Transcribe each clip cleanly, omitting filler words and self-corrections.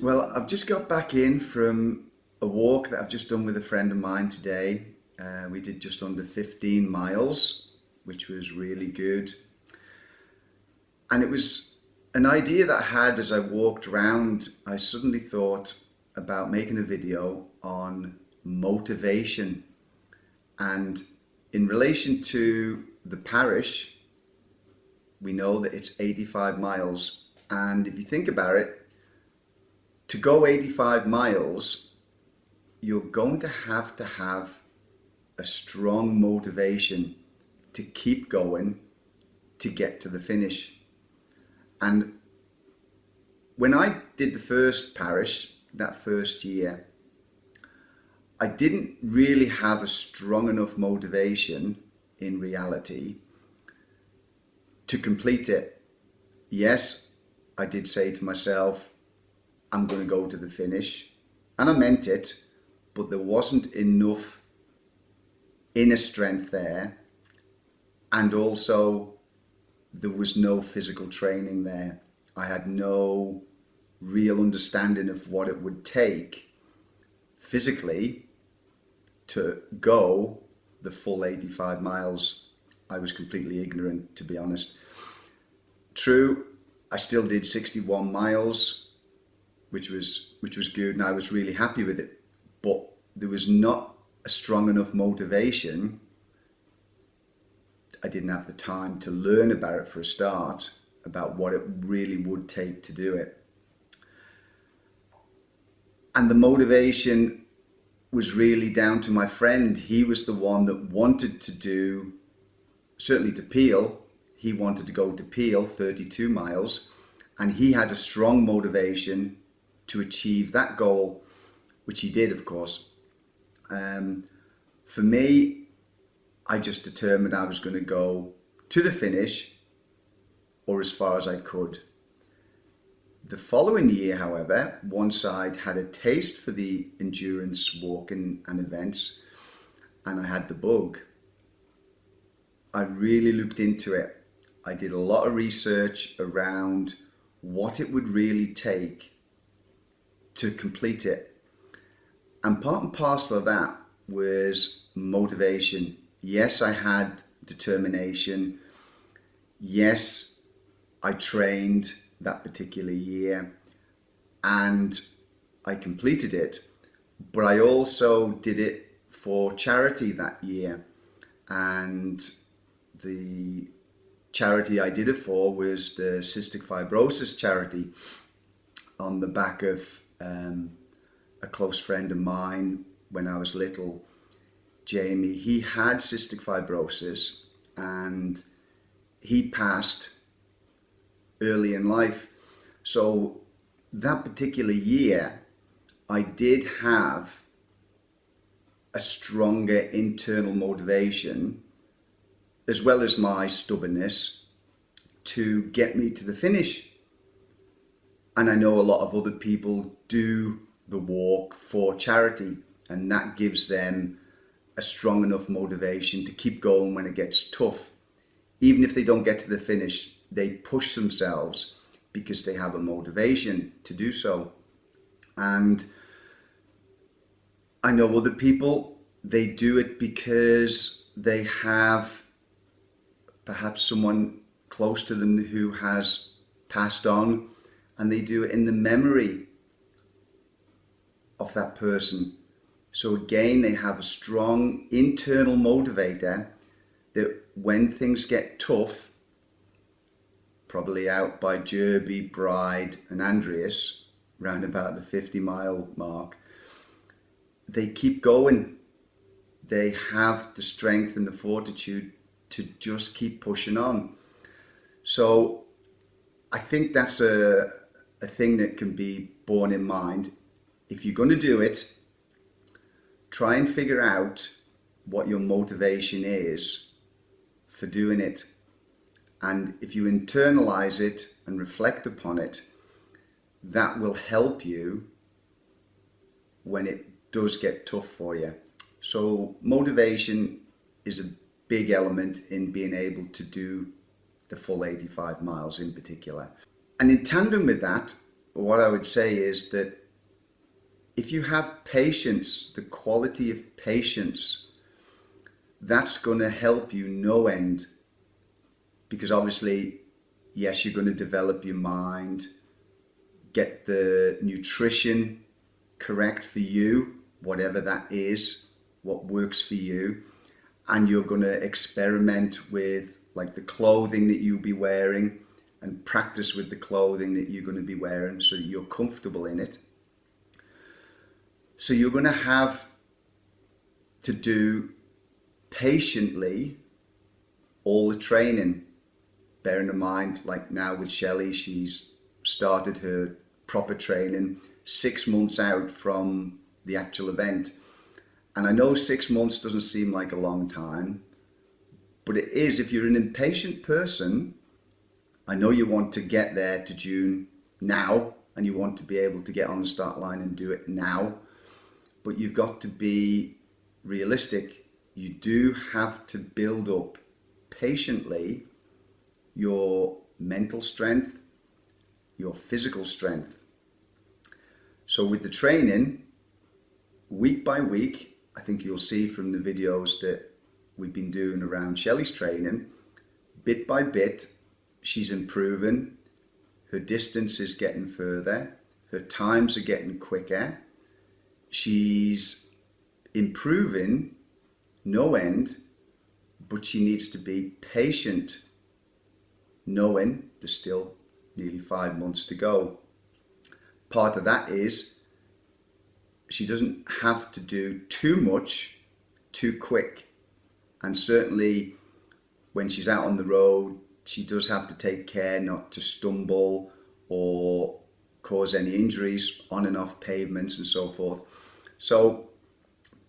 Well, I've just got back in from a walk that I've just done with a friend of mine today. We did just under 15 miles, which was really good. And it was an idea that I had as I walked around. I suddenly thought about making a video on motivation. And in relation to the parish, we know that it's 85 miles. And if you think about it, to go 85 miles, you're going to have a strong motivation to keep going to get to the finish. And when I did the first parish, that first year, I didn't really have a strong enough motivation in reality to complete it. Yes, I did say to myself, I'm going to go to the finish, and I meant it, but there wasn't enough inner strength there, and also there was no physical training there. I had no real understanding of what it would take physically to go the full 85 miles. I was completely ignorant, to be honest. True, I still did 61 miles, which was good, and I was really happy with it, but there was not a strong enough motivation. I didn't have the time to learn about it for a start, about what it really would take to do it. And the motivation was really down to my friend. He was the one that wanted to do, certainly to Peel, he wanted to go to Peel 32 miles, and he had a strong motivation to achieve that goal, which he did, of course. For me, I just determined I was going to go to the finish, or as far as I could. The following year, however, once I'd had a taste for the endurance walking and events, and I had the bug, I really looked into it. I did a lot of research around what it would really take to complete it. And part and parcel of that was motivation. Yes, I had determination. Yes, I trained that particular year and I completed it, but I also did it for charity that year. And the charity I did it for was the cystic fibrosis charity, on the back of a close friend of mine when I was little, Jamie. He had cystic fibrosis and he passed early in life. So that particular year, I did have a stronger internal motivation, as well as my stubbornness, to get me to the finish. And I know a lot of other people do the walk for charity, and that gives them a strong enough motivation to keep going when it gets tough. Even if they don't get to the finish, they push themselves because they have a motivation to do so. And I know other people, they do it because they have perhaps someone close to them who has passed on, and they do it in the memory of that person. So again, they have a strong internal motivator that when things get tough, probably out by Jerby, Bride and Andreas, round about the 50-mile mark, they keep going. They have the strength and the fortitude to just keep pushing on. So I think that's a thing that can be borne in mind. If you're going to do it, try and figure out what your motivation is for doing it. And if you internalize it and reflect upon it, that will help you when it does get tough for you. So motivation is a big element in being able to do the full 85 miles in particular. And in tandem with that, what I would say is that if you have patience, the quality of patience, that's going to help you no end. Because obviously, yes, you're going to develop your mind, get the nutrition correct for you, whatever that is, what works for you. And you're going to experiment with like the clothing that you'll be wearing and practice with the clothing that you're going to be wearing so that you're comfortable in it. So you're going to have to do patiently all the training. Bearing in mind, like now with Shelley, she's started her proper training 6 months out from the actual event. And I know 6 months doesn't seem like a long time, but it is. If you're an impatient person, I know you want to get there to June now, and you want to be able to get on the start line and do it now, but you've got to be realistic. You do have to build up patiently your mental strength, your physical strength. So with the training, week by week, I think you'll see from the videos that we've been doing around Shelley's training, bit by bit, she's improving. Her distance is getting further. Her times are getting quicker. She's improving no end, but she needs to be patient, knowing there's still nearly 5 months to go. Part of that is she doesn't have to do too much too quick. And certainly when she's out on the road, she does have to take care not to stumble or cause any injuries on and off pavements and so forth. So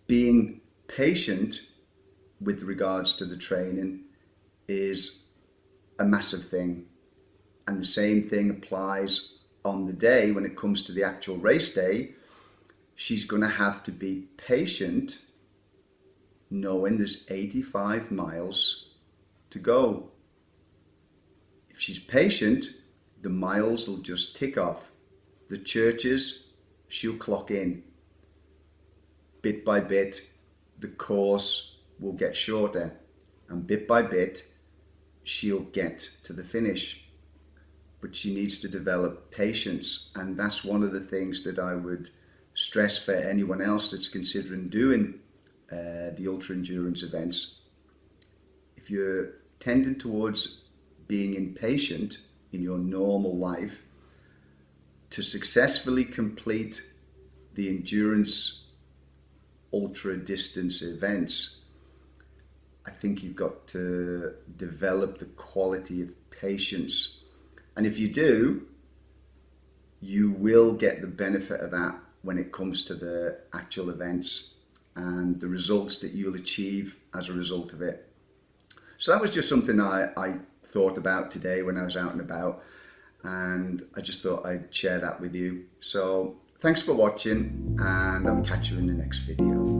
being patient with regards to the training is a massive thing. And the same thing applies on the day when it comes to the actual race day. She's going to have to be patient knowing there's 85 miles to go. If she's patient, the miles will just tick off. The churches, she'll clock in. Bit by bit, the course will get shorter, and bit by bit, she'll get to the finish. But she needs to develop patience, and that's one of the things that I would stress for anyone else that's considering doing the ultra endurance events. If you're tending towards being impatient in your normal life, to successfully complete the endurance ultra distance events, I think you've got to develop the quality of patience. And if you do, you will get the benefit of that when it comes to the actual events and the results that you'll achieve as a result of it. So that was just something I thought about today when I was out and about, and I just thought I'd share that with you. So thanks for watching, and I'll catch you in the next video.